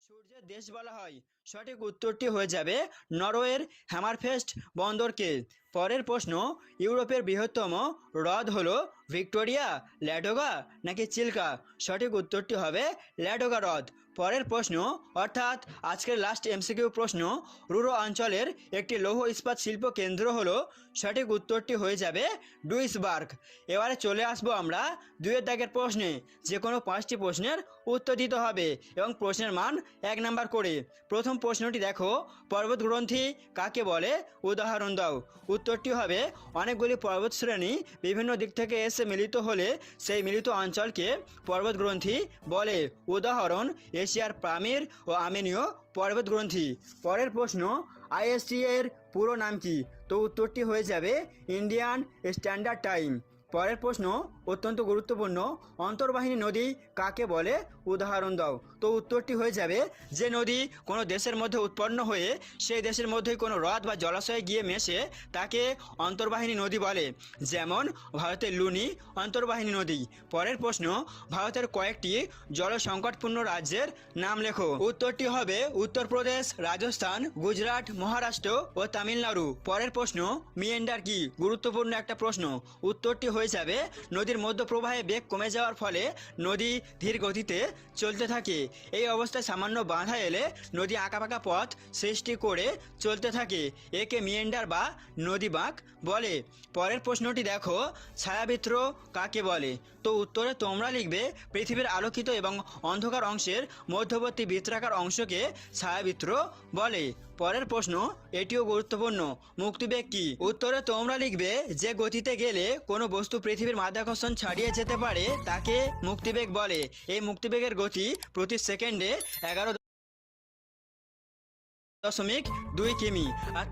সূর্যের দেশ বলা হয়? সঠিক উত্তরটি হয়ে যাবে নরওয়ের হ্যামারফেস্ট বন্দরকে। পরের প্রশ্ন, ইউরোপের বৃহত্তম হ্রদ হলো ভিক্টোরিয়া, ল্যাডোগা নাকি চিল্কা? সঠিক উত্তরটি হবে ল্যাডোগা হ্রদ। পরের প্রশ্ন, অর্থাৎ আজকের লাস্ট এমসিকিউ প্রশ্ন, রুরো অঞ্চলের একটি লৌহ ইস্পাত শিল্প কেন্দ্র হলো? সঠিক উত্তরটি হয়ে যাবে ডুইসবার্গ। এবারে চলে আসবো আমরা দুইয়ের দাগের প্রশ্নে। যে কোনো 5টি প্রশ্নের উত্তর দিতে হবে এবং প্রশ্নের মান 1 নাম্বার করে। প্রথম প্রশ্নটি দেখো, পর্বতগ্রন্থি কাকে বলে? উদাহরণ দাও। উত্তরটি হবে অনেকগুলি পর্বত শ্রেণী বিভিন্ন দিক থেকে এসে মিলিত হলে সেই মিলিত অঞ্চলকে পর্বতগ্রন্থি বলে। উদাহরণ, এশিয়ার পামির ও আর্মেনীয় পর্বতগ্রন্থি। পরের প্রশ্ন, আইএসটি এর পুরো নাম কি? তো উত্তরটি হয়ে যাবে ইন্ডিয়ান স্ট্যান্ডার্ড টাইম। পরের প্রশ্ন অত্যন্ত গুরুত্বপূর্ণ, অন্তর্বাহিনী নদী কাকে বলে? উদাহরণ দাও। তো উত্তরটি হয়ে যাবে যে নদী কোনো দেশের মধ্যে উৎপন্ন হয়ে সেই দেশের মধ্যেই কোনো হ্রদ বা জলাশয়ে গিয়ে মেশে তাকে অন্তর্বাহিনী নদী বলে। যেমন ভারতের লুনি অন্তর্বাহিনী নদী। পরের প্রশ্ন, ভারতের কয়েকটি জল সংকটপূর্ণ রাজ্যের নাম লেখো। উত্তরটি হবে উত্তরপ্রদেশ, রাজস্থান, গুজরাট, মহারাষ্ট্র ও তামিলনাড়ু। পরের প্রশ্ন, মিয়েন্ডার কি? গুরুত্বপূর্ণ একটা প্রশ্ন। উত্তরটি হয়ে যাবে নদীর মধ্যপ্রবাহে বেগ কমে যাওয়ার ফলে নদী ধীর গতিতে চলতে থাকে। এই অবস্থায় সামান্য বাধা এলে নদী আঁকাবাঁকা পথ সৃষ্টি করে চলতে থাকে। একে মিয়েন্ডার বা নদী বাঁক বলে। পরের প্রশ্নটি দেখো, ছায়াবৃত্ত কাকে বলে? তো উত্তরে তোমরা লিখবে পৃথিবীর আলোকিত এবং অন্ধকার অংশের মধ্যবর্তী বৃত্তাকার অংশকে ছায়াবৃত্ত বলে। পরের প্রশ্ন, এটিও গুরুত্বপূর্ণ, মুক্তিবেগ কি? উত্তরে তোমরা লিখবে যে গতিতে গেলে কোনো বস্তু পৃথিবীর মাধ্যাকর্ষণ ছাড়িয়ে যেতে পারে তাকে মুক্তিবেগ বলে। এই মুক্তিবেগের গতি প্রতি সেকেন্ডে 11.2 কিমি। আর